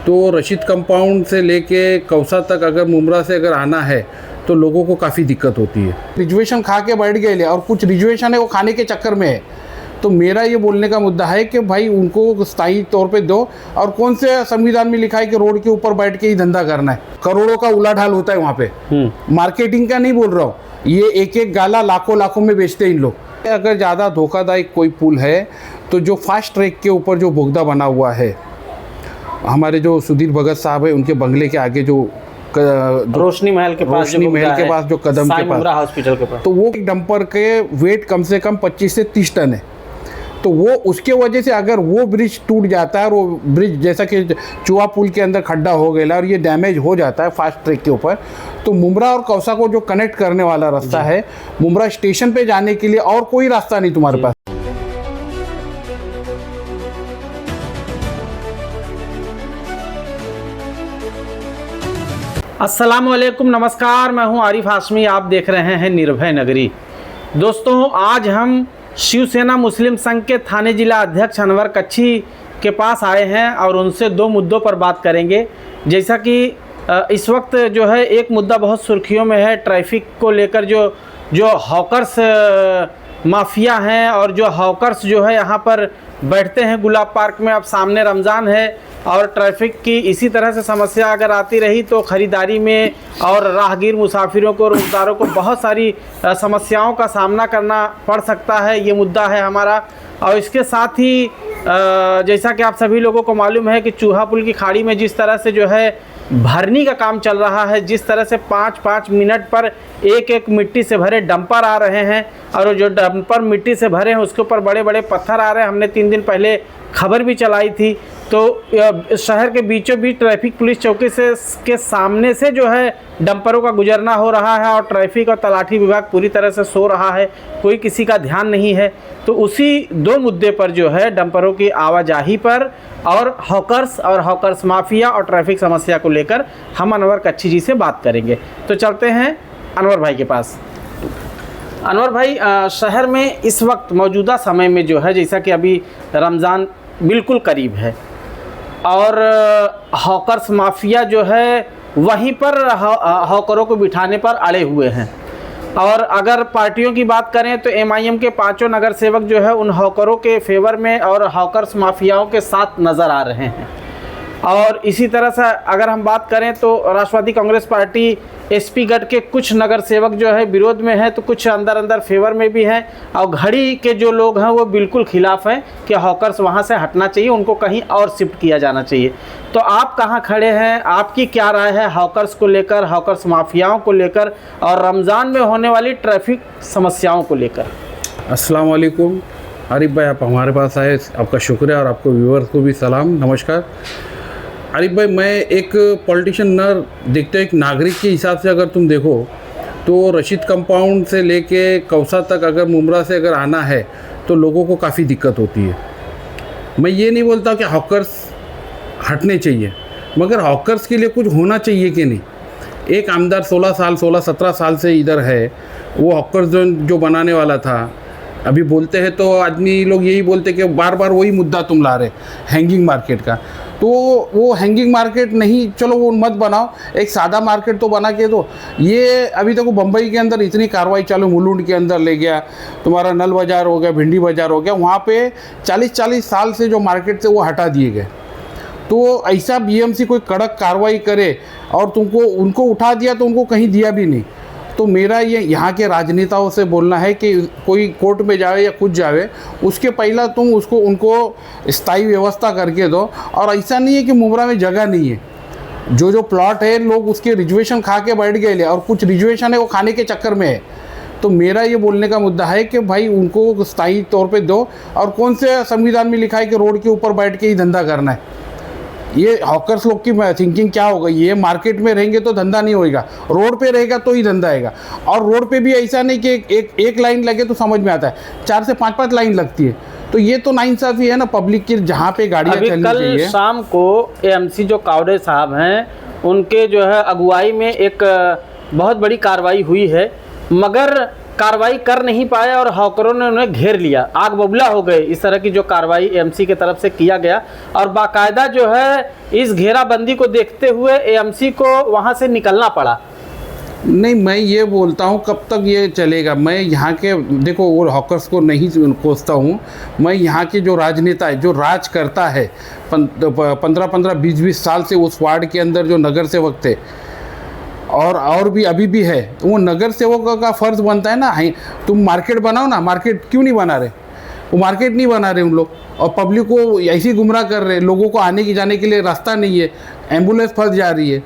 तो रशीद कंपाउंड से लेके कौसा तक अगर मुमरा से अगर आना है तो लोगों को काफ़ी दिक्कत होती है। रिजर्वेशन खा के बैठ गए और कुछ रिजर्वेशन है वो खाने के चक्कर में है। तो मेरा ये बोलने का मुद्दा है कि भाई उनको स्थायी तौर पे दो। और कौन से संविधान में लिखा है कि रोड के ऊपर बैठ के ही धंधा करना है? करोड़ों का उलाढाल होता है वहाँ पे। मार्केटिंग का नहीं बोल रहा हूँ, ये एक एक गाला लाखों में बेचते हैं इन लोग। अगर ज़्यादा धोखादायक कोई पुल है तो जो फास्ट ट्रैक के ऊपर जो बोगदा बना हुआ है, हमारे जो सुधीर भगत साहब है उनके बंगले के आगे जो रोशनी महल के पास जो कदम के पास हॉस्पिटल के पास, तो वो डंपर के वेट कम से कम 25 से 30 टन है। तो वो उसके वजह से अगर वो ब्रिज टूट जाता है और वो ब्रिज जैसा कि चुहा पुल के अंदर खड्डा हो गया और ये डैमेज हो जाता है फास्ट ट्रैक के ऊपर, तो मुमरा और कौसा को जो कनेक्ट करने वाला रास्ता है, मुमरा स्टेशन पे जाने के लिए और कोई रास्ता नहीं तुम्हारे पास। अस्सलाम वालेकुम, नमस्कार। मैं हूं आरिफ हाशमी, आप देख रहे हैं निर्भय नगरी। दोस्तों, आज हम शिवसेना मुस्लिम संघ के थाने जिला अध्यक्ष अनवर कच्छी के पास आए हैं और उनसे दो मुद्दों पर बात करेंगे। जैसा कि इस वक्त जो है एक मुद्दा बहुत सुर्खियों में है, ट्रैफिक को लेकर जो हॉकर्स माफिया हैं और जो हॉकर्स जो है यहाँ पर बैठते हैं गुलाब पार्क में। अब सामने रमज़ान है और ट्रैफिक की इसी तरह से समस्या अगर आती रही तो ख़रीदारी में और राहगीर मुसाफिरों को, रोज़गारों को बहुत सारी समस्याओं का सामना करना पड़ सकता है। ये मुद्दा है हमारा। और इसके साथ ही जैसा कि आप सभी लोगों को मालूम है कि चूहा पुल की खाड़ी में जिस तरह से जो है भरनी का काम चल रहा है, जिस तरह से 5-5 मिनट पर एक मिट्टी से भरे डंपर आ रहे हैं और जो डंपर मिट्टी से भरे हैं उसके ऊपर बड़े बड़े पत्थर आ रहे हैं। हमने 3 दिन पहले खबर भी चलाई थी। तो शहर के बीचों बीच ट्रैफिक पुलिस चौकी से के सामने से जो है डंपरों का गुजरना हो रहा है और ट्रैफिक और तलाठी विभाग पूरी तरह से सो रहा है, कोई किसी का ध्यान नहीं है। तो उसी दो मुद्दे पर जो है डंपरों की आवाजाही पर और हॉकर्स माफिया और ट्रैफिक समस्या को लेकर हम अनवर कच्छी जी से बात करेंगे। तो चलते हैं अनवर भाई के पास। अनवर भाई, शहर में इस वक्त मौजूदा समय में जो है, जैसा कि अभी रमज़ान बिल्कुल करीब है और हॉकर्स माफिया जो है वहीं पर हॉकरों को बिठाने पर अड़े हुए हैं। और अगर पार्टियों की बात करें तो MIM के 5 नगर सेवक जो है उन हॉकरों के फेवर में और हॉकर्स माफियाओं के साथ नज़र आ रहे हैं। और इसी तरह से अगर हम बात करें तो राष्ट्रवादी कांग्रेस पार्टी SP गढ़ के कुछ नगर सेवक जो है विरोध में है, तो कुछ अंदर फेवर में भी हैं। और घड़ी के जो लोग हैं वो बिल्कुल खिलाफ हैं कि हॉकर्स वहां से हटना चाहिए, उनको कहीं और शिफ्ट किया जाना चाहिए। तो आप कहां खड़े हैं? आपकी क्या राय है हॉकर्स को लेकर, हॉकर्स माफियाओं को लेकर और रमज़ान में होने वाली ट्रैफिक समस्याओं को लेकर? अस्सलाम वालेकुम आरिफ भाई, आप हमारे पास आए, आपका शुक्रिया। और आपको व्यूअर्स को भी सलाम, नमस्कार। आरिफ भाई, मैं एक पॉलिटिशियन न देखते एक नागरिक के हिसाब से अगर तुम देखो तो रशीद कंपाउंड से लेके कौसा तक अगर मुमरा से अगर आना है तो लोगों को काफ़ी दिक्कत होती है। मैं ये नहीं बोलता कि हॉकर्स हटने चाहिए, मगर हॉकर्स के लिए कुछ होना चाहिए कि नहीं। एक आमदार 16-17 साल से इधर है, वो हॉकर्स जो बनाने वाला था, अभी बोलते हैं तो आदमी लोग यही बोलते कि बार बार वही मुद्दा तुम ला रहे हैंगिंग मार्केट का। तो वो हैंगिंग मार्केट नहीं, चलो वो मत बनाओ, एक सादा मार्केट तो बना के दो। ये अभी तक बम्बई के अंदर इतनी कार्रवाई चालू, मुलुंड के अंदर ले गया, तुम्हारा नल बाज़ार हो गया, भिंडी बाज़ार हो गया, वहाँ पे 40-40 साल से जो मार्केट से वो हटा दिए गए। तो ऐसा BMC कोई कड़क कार्रवाई करे और उनको उठा दिया तो उनको कहीं दिया भी नहीं। तो मेरा ये यहाँ के राजनेताओं से बोलना है कि कोई कोर्ट में जावे या कुछ जावे, उसके पहला तुम उनको स्थायी व्यवस्था करके दो। और ऐसा नहीं है कि मुमरा में जगह नहीं है, जो प्लॉट है लोग उसके रिजर्वेशन खा के बैठ गए और कुछ रिजर्वेशन है वो खाने के चक्कर में है। तो मेरा ये बोलने का मुद्दा है कि भाई उनको स्थायी तौर पे दो। और कौन से संविधान में लिखा है कि रोड के ऊपर बैठ के ही धंधा करना है? ये हॉकर्स लोग की थिंकिंग क्या हो गई? ये मार्केट में रहेंगे तो धंधा नहीं होएगा, रोड पे रहेगा तो ही धंधा आएगा। और रोड पे भी ऐसा नहीं कि एक लाइन लगे तो समझ में आता है, 4 से 5 लाइन लगती है। तो ये तो नाइंसाफ़ी है ना पब्लिक की, जहाँ पे गाड़ियाँ चलनी चाहिए। कल शाम को AMC जो कावड़े साहब हैं उनके जो है अगुवाई में एक बहुत बड़ी कार्रवाई हुई है, मगर कार्रवाई कर नहीं पाए और हॉकरों ने उन्हें घेर लिया, आग बबूला हो गए। इस तरह की जो कार्रवाई एएमसी की तरफ से किया गया और बाकायदा जो है इस घेराबंदी को देखते हुए एएमसी को वहां से निकलना पड़ा। नहीं, मैं ये बोलता हूँ कब तक ये चलेगा। मैं यहाँ के देखो वो हॉकर्स को नहीं कोसता हूँ, मैं यहाँ के जो राजनेता है, जो राज करता है 15-15, 20-20 साल से उस वार्ड के अंदर जो नगर सेवक थे और भी अभी भी है, वो नगर सेवकों का फ़र्ज़ बनता है ना, तुम मार्केट बनाओ ना। मार्केट क्यों नहीं बना रहे? वो मार्केट नहीं बना रहे उन लोग, और पब्लिक को ऐसे ही गुमराह कर रहे हैं। लोगों को आने की जाने के लिए रास्ता नहीं है, एम्बुलेंस फंस जा रही है,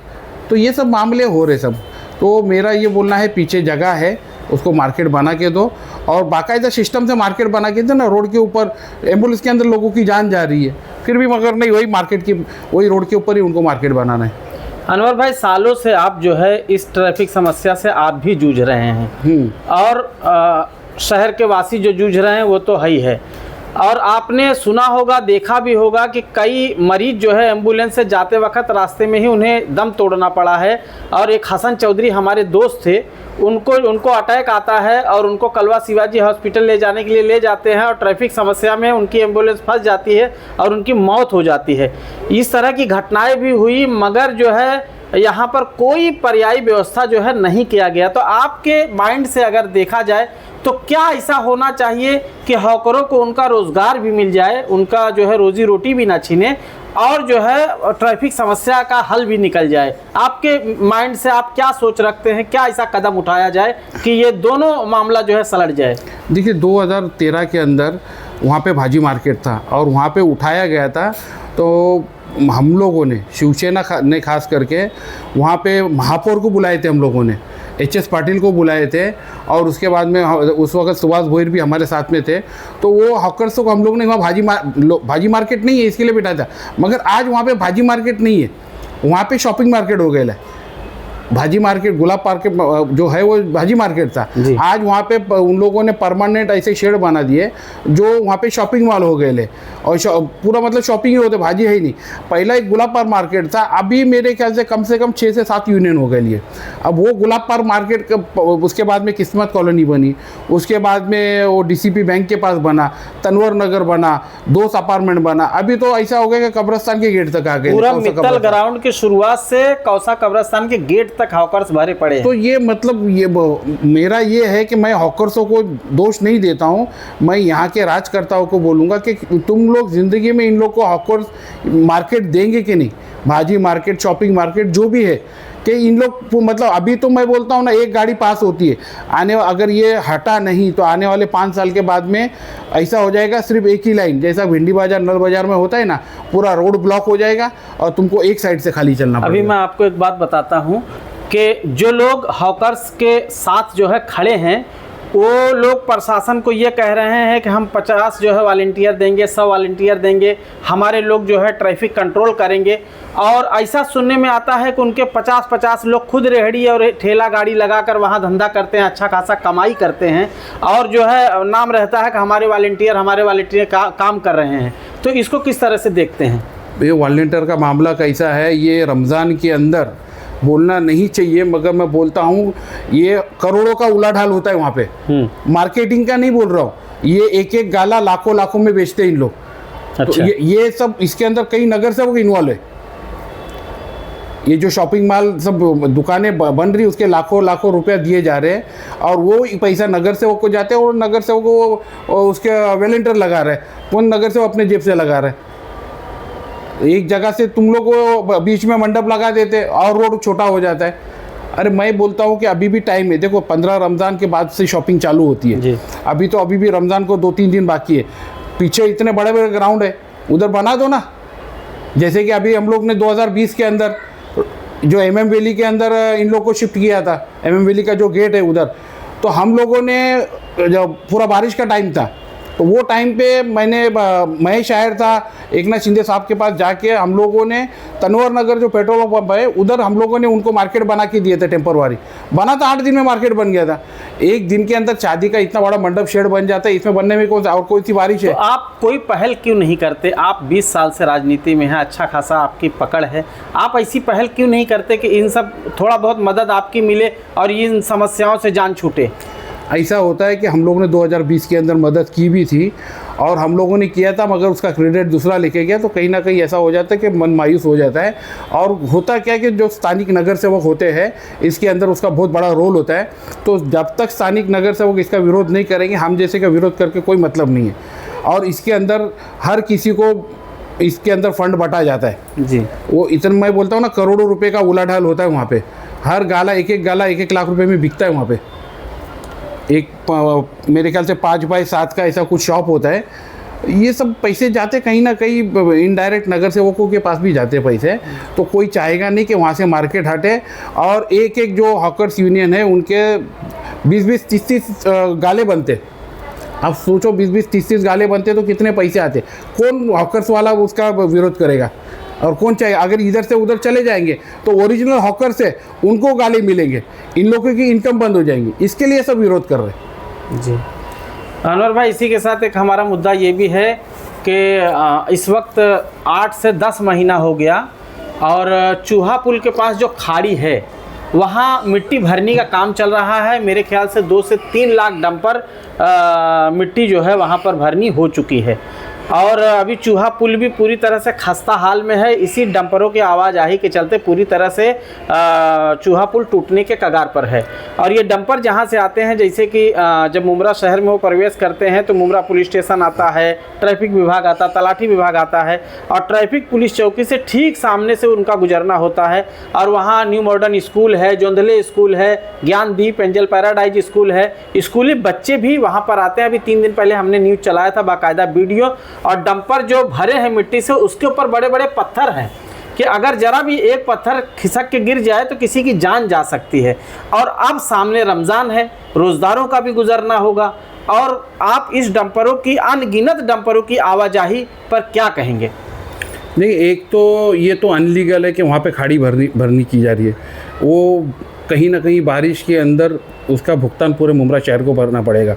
तो ये सब मामले हो रहे सब। तो मेरा ये बोलना है पीछे जगह है, उसको मार्केट बना के दो और बाकायदा सिस्टम से मार्केट बना के दो ना। रोड के ऊपर एम्बुलेंस के अंदर लोगों की जान जा रही है, फिर भी मगर नहीं, वही मार्केट की वही रोड के ऊपर ही उनको मार्केट बनाना है। अनवर भाई, सालों से आप जो है इस ट्रैफिक समस्या से आप भी जूझ रहे हैं और शहर के वासी जो जूझ रहे हैं वो तो है ही है। और आपने सुना होगा, देखा भी होगा कि कई मरीज जो है एम्बुलेंस से जाते वक्त रास्ते में ही उन्हें दम तोड़ना पड़ा है। और एक हसन चौधरी हमारे दोस्त थे, उनको अटैक आता है और उनको कलवा शिवाजी हॉस्पिटल ले जाने के लिए ले जाते हैं और ट्रैफिक समस्या में उनकी एम्बुलेंस फंस जाती है और उनकी मौत हो जाती है। इस तरह की घटनाएं भी हुई, मगर जो है यहाँ पर कोई पर्यायी व्यवस्था जो है नहीं किया गया। तो आपके माइंड से अगर देखा जाए तो क्या ऐसा होना चाहिए कि हॉकरों को उनका रोज़गार भी मिल जाए, उनका जो है रोजी रोटी भी ना छीने और जो है ट्रैफिक समस्या का हल भी निकल जाए? आपके माइंड से आप क्या सोच रखते हैं, क्या ऐसा कदम उठाया जाए कि ये दोनों मामला जो है सलट जाए? देखिए 2013 के अंदर वहाँ पे भाजी मार्केट था और वहाँ पे उठाया गया था, तो हम लोगों ने शिवसेना ने खास करके वहाँ पे महापौर को बुलाए थे, हम लोगों ने HS पाटिल को बुलाए थे और उसके बाद में उस वक्त सुभाष भोईर भी हमारे साथ में थे। तो वो हॉकर्स को हम लोग ने वहाँ भाजी मार्केट नहीं है इसके लिए बिठाया था, मगर आज वहाँ पे भाजी मार्केट नहीं है, वहाँ पे शॉपिंग मार्केट हो गया है। भाजी मार्केट गुलाब पार्क जो है वो भाजी मार्केट था, आज वहाँ पे उन लोगों ने परमानेंट ऐसे शेड बना दिए जो वहाँ पे शॉपिंग मॉल हो गए ले और पूरा मतलब शॉपिंग ही होते, भाजी है ही नहीं। पहला एक गुलाब पार्क मार्केट था, अभी मेरे ख्याल से कम 6 से 7 यूनियन हो गए लिए। अब वो गुलाब पार्क मार्केट उसके बाद में किस्मत कॉलोनी बनी, उसके बाद में वो DCP बैंक के पास बना, तनवर नगर बना, 2 अपार्टमेंट बना। अभी तो ऐसा हो गया कि कब्रिस्तान के गेट तक आ गए, पूरा मित्तल ग्राउंड की शुरुआत से कौसा कब्रिस्तान के गेट तक हॉकर्स भरे पड़े हैं। तो ये मतलब ये मेरा ये है कि मैं हॉकर्सों को दोष नहीं देता हूँ, मैं यहाँ के राजकर्ताओं को बोलूँगा कि तुम लोग ज़िंदगी में इन लोग को हॉकर्स मार्केट देंगे कि नहीं, भाजी मार्केट, शॉपिंग मार्केट जो भी है, कि इन लोग मतलब अभी तो मैं बोलता हूँ ना, एक गाड़ी पास होती है, अगर ये हटा नहीं तो आने वाले 5 साल के बाद में ऐसा हो जाएगा सिर्फ एक ही लाइन, जैसा भिंडी बाजार नल बाजार में होता है ना, पूरा रोड ब्लॉक हो जाएगा और तुमको एक साइड से खाली चलना पड़ेगा। अभी मैं आपको एक बात बताता हूँ कि जो लोग हॉकर्स के साथ जो है खड़े हैं, वो लोग प्रशासन को ये कह रहे हैं कि हम 50 जो है वॉलंटियर देंगे, 100 वॉलंटियर देंगे, हमारे लोग जो है ट्रैफिक कंट्रोल करेंगे। और ऐसा सुनने में आता है कि उनके 50-50 लोग खुद रेहड़ी और ठेला गाड़ी लगाकर वहाँ धंधा करते हैं, अच्छा खासा कमाई करते हैं और जो है नाम रहता है कि हमारे वॉलंटियर काम कर रहे हैं। तो इसको किस तरह से देखते हैं? ये वॉलंटियर का मामला कैसा है, ये रमज़ान के अंदर बोलना नहीं चाहिए, मगर मैं बोलता हूँ ये करोड़ों का उलाढाल होता है वहाँ पे। मार्केटिंग का नहीं बोल रहा हूँ, ये एक गाला लाखों में बेचते हैं इन लोग। अच्छा। तो ये सब इसके अंदर कई नगर सेवक इन्वॉल्व है। ये जो शॉपिंग मॉल सब दुकानें बन रही, उसके लाखों रुपया दिए जा रहे हैं और वो पैसा नगर सेवक को जाते हैं और नगर सेवक को उसके वॉलंटियर लगा रहे हैं। कौन नगर सेवक अपने जेब से लगा रहे हैं? एक जगह से तुम लोग को बीच में मंडप लगा देते और रोड छोटा हो जाता है। अरे मैं बोलता हूँ कि अभी भी टाइम है, देखो 15 रमज़ान के बाद से शॉपिंग चालू होती है, अभी भी रमज़ान को 2-3 दिन बाकी है। पीछे इतने बड़े ग्राउंड है, उधर बना दो ना। जैसे कि अभी हम लोग ने 2020 के अंदर जो MM वैली के अंदर इन लोग को शिफ्ट किया था, MM वैली का जो गेट है उधर, तो हम लोगों ने जब पूरा बारिश का टाइम था, तो वो टाइम पे मैं शायर था, एकनाथ शिंदे साहब के पास जाके हम लोगों ने तनवर नगर जो पेट्रोल पंप है उधर हम लोगों ने उनको मार्केट बना के दिए थे, टेम्परवारी बना था। 8 दिन में मार्केट बन गया था। एक दिन के अंदर शादी का इतना बड़ा मंडप शेड बन जाता है, इसमें बनने में कोई सी बारिश है? तो आप कोई पहल क्यों नहीं करते? आप 20 साल से राजनीति में हैं, अच्छा खासा आपकी पकड़ है, आप ऐसी पहल क्यों नहीं करते कि इन सब थोड़ा बहुत मदद आपकी मिले और इन समस्याओं से जान छूटे? ऐसा होता है कि हम लोगों ने 2020 के अंदर मदद की भी थी और हम लोगों ने किया था, मगर उसका क्रेडिट दूसरा लेके गया, तो कहीं ना कहीं ऐसा हो जाता है कि मन मायूस हो जाता है। और होता क्या है कि जो स्थानिक नगर सेवक होते हैं इसके अंदर उसका बहुत बड़ा रोल होता है। तो जब तक स्थानिक नगर सेवक इसका विरोध नहीं करेंगे, हम जैसे का विरोध करके कोई मतलब नहीं है। और इसके अंदर हर किसी को इसके अंदर फंड बटा जाता है जी। वो इतना मैं बोलता हूँ ना, करोड़ों रुपए का उलाढाल होता है वहाँ पे। हर गाला एक गाला 1-1 लाख रुपए में बिकता है वहाँ पे। मेरे ख्याल से 5x7 का ऐसा कुछ शॉप होता है। ये सब पैसे जाते कहीं ना कहीं इनडायरेक्ट नगर सेवकों के पास भी जाते पैसे। तो कोई चाहेगा नहीं कि वहाँ से मार्केट हटे। और एक जो हॉकर्स यूनियन है उनके 20-20, 30-30 गाले बनते। आप सोचो 20-20, 30-30 गाले बनते तो कितने पैसे आते। कौन हॉकर्स वाला उसका विरोध करेगा और कौन चाहे। अगर इधर से उधर चले जाएंगे तो ओरिजिनल हॉकर से उनको गाले मिलेंगे, इन लोगों की इनकम बंद हो जाएंगी। इसके लिए सब विरोध कर रहे हैं जी। अनवर भाई, इसी के साथ एक हमारा मुद्दा ये भी है कि इस वक्त 8 से 10 महीना हो गया और चूहा पुल के पास जो खाड़ी है वहाँ मिट्टी भरने का काम चल रहा है। मेरे ख्याल से 2 से 3 लाख डंपर मिट्टी जो है वहाँ पर भरनी हो चुकी है और अभी चूहा पुल भी पूरी तरह से खस्ता हाल में है। इसी डंपरों की आवाजाही के चलते पूरी तरह से चूहा पुल टूटने के कगार पर है। और ये डंपर जहाँ से आते हैं, जैसे कि जब मुमरा शहर में वो प्रवेश करते हैं तो मुमरा पुलिस स्टेशन आता है, ट्रैफिक विभाग आता है, तलाठी विभाग आता है और ट्रैफिक पुलिस चौकी से ठीक सामने से उनका गुजरना होता है। और वहाँ न्यू मॉडर्न स्कूल है, जोंधले स्कूल है, ज्ञानदीप एंजल पैराडाइज स्कूल है। स्कूली बच्चे भी वहाँ पर आते हैं। अभी 3 दिन पहले हमने न्यूज़ चलाया था बाकायदा वीडियो। और डंपर जो भरे हैं मिट्टी से उसके ऊपर बड़े बड़े पत्थर हैं कि अगर जरा भी एक पत्थर खिसक के गिर जाए तो किसी की जान जा सकती है। और अब सामने रमज़ान है, रोज़दारों का भी गुजरना होगा और आप इस डंपरों की, अनगिनत डंपरों की आवाजाही पर क्या कहेंगे? नहीं, एक तो ये तो अनलीगल है कि वहाँ पे खाड़ी भरनी की जा रही है। वो कहीं ना कहीं बारिश के अंदर उसका भुगतान पूरे मुमरा शहर को भरना पड़ेगा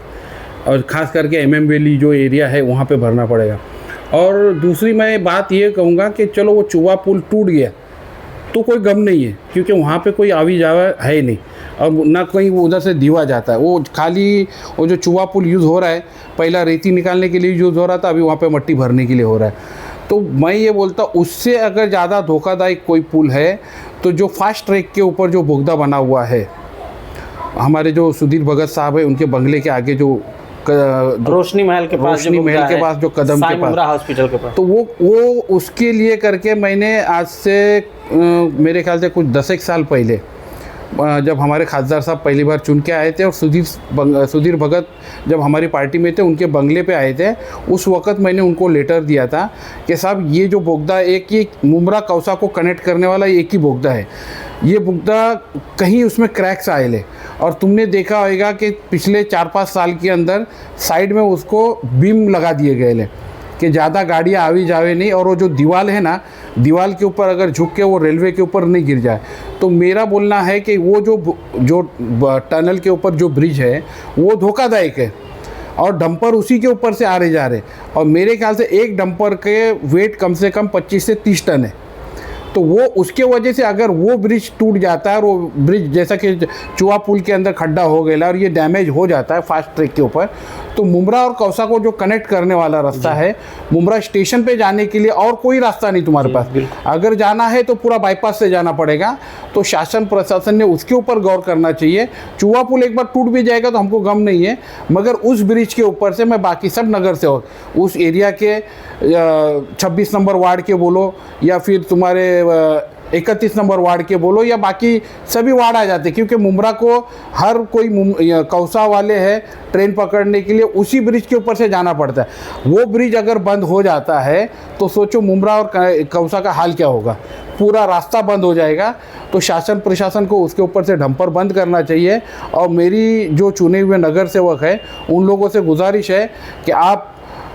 और ख़ास करके एमएम वैली जो एरिया है वहाँ पे भरना पड़ेगा। और दूसरी मैं बात ये कहूँगा कि चलो वो चूहा पुल टूट गया तो कोई गम नहीं है, क्योंकि वहाँ पे कोई आवी जावा है नहीं और ना कहीं वो उधर से दीवा जाता है। वो खाली वो जो चूहा पुल यूज़ हो रहा है, पहला रेती निकालने के लिए यूज़ हो रहा था, अभी वहाँ पे मट्टी भरने के लिए हो रहा है। तो मैं ये बोलता उससे अगर ज़्यादा धोखादायक कोई पुल है तो जो फास्ट ट्रैक के ऊपर जो बोगदा बना हुआ है, हमारे जो सुधीर भगत साहब है उनके बंगले के आगे जो रोशनी महल के पास, जो कदम के पास, हॉस्पिटल के पास, तो वो उसके लिए करके मैंने आज से मेरे ख्याल से कुछ 10 साल पहले जब हमारे खासदार साहब पहली बार चुन के आए थे और सुधीर भगत जब हमारी पार्टी में थे उनके बंगले पे आए थे, उस वक्त मैंने उनको लेटर दिया था कि साहब ये जो बोगदा एक ही मुमरा कौसा को कनेक्ट करने वाला एक ही बोगदा है, ये बोगदा कहीं उसमें क्रैक्स आए ले। और तुमने देखा होगा कि पिछले 4-5 साल के अंदर साइड में उसको बीम लगा दिए गए ले कि ज़्यादा गाड़ियाँ आवी जावे नहीं, और वो जो दीवार है ना, दीवार के ऊपर अगर झुक के वो रेलवे के ऊपर नहीं गिर जाए। तो मेरा बोलना है कि वो जो टनल के ऊपर जो ब्रिज है वो धोखादायक है और डंपर उसी के ऊपर से आ रहे जा रहे। और मेरे ख्याल से एक डंपर के वेट कम से कम 25 से 30 टन है। तो वो उसके वजह से अगर वो ब्रिज टूट जाता है और वो ब्रिज जैसा कि चूहा पुल के अंदर खड्डा हो गया और ये डैमेज हो जाता है फास्ट ट्रैक के ऊपर, तो मुमरा और कौसा को जो कनेक्ट करने वाला रास्ता है, मुमरा स्टेशन पे जाने के लिए और कोई रास्ता नहीं तुम्हारे पास। अगर जाना है तो पूरा बाईपास से जाना पड़ेगा। तो शासन प्रशासन ने उसके ऊपर गौर करना चाहिए। चूहा पुल एक बार टूट भी जाएगा तो हमको गम नहीं है, मगर उस ब्रिज के ऊपर से मैं बाकी सब नगर से उस एरिया के 26 नंबर वार्ड के बोलो या फिर तुम्हारे 31 नंबर वार्ड के बोलो या बाकी सभी वार्ड आ जाते, क्योंकि मुमरा को हर कोई कौसा वाले है ट्रेन पकड़ने के लिए उसी ब्रिज के ऊपर से जाना पड़ता है। वो ब्रिज अगर बंद हो जाता है तो सोचो मुमरा और कौसा का हाल क्या होगा, पूरा रास्ता बंद हो जाएगा। तो शासन प्रशासन को उसके ऊपर से डंपर बंद करना चाहिए। और मेरी जो चुने हुए नगर सेवक है उन लोगों से गुजारिश है कि आप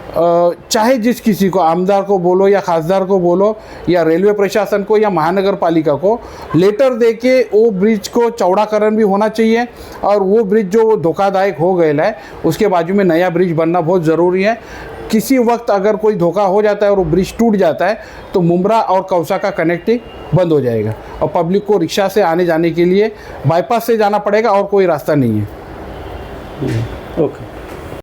चाहे जिस किसी को, आमदार को बोलो या खासदार को बोलो या रेलवे प्रशासन को या महानगर पालिका को लेटर दे के वो ब्रिज को चौड़ाकरण भी होना चाहिए। और वो ब्रिज जो धोखादायक हो गया है उसके बाजू में नया ब्रिज बनना बहुत ज़रूरी है। किसी वक्त अगर कोई धोखा हो जाता है और वो ब्रिज टूट जाता है तो मुमरा और कौसा का कनेक्टिंग बंद हो जाएगा और पब्लिक को रिक्शा से आने जाने के लिए बाईपास से जाना पड़ेगा और कोई रास्ता नहीं है। ओके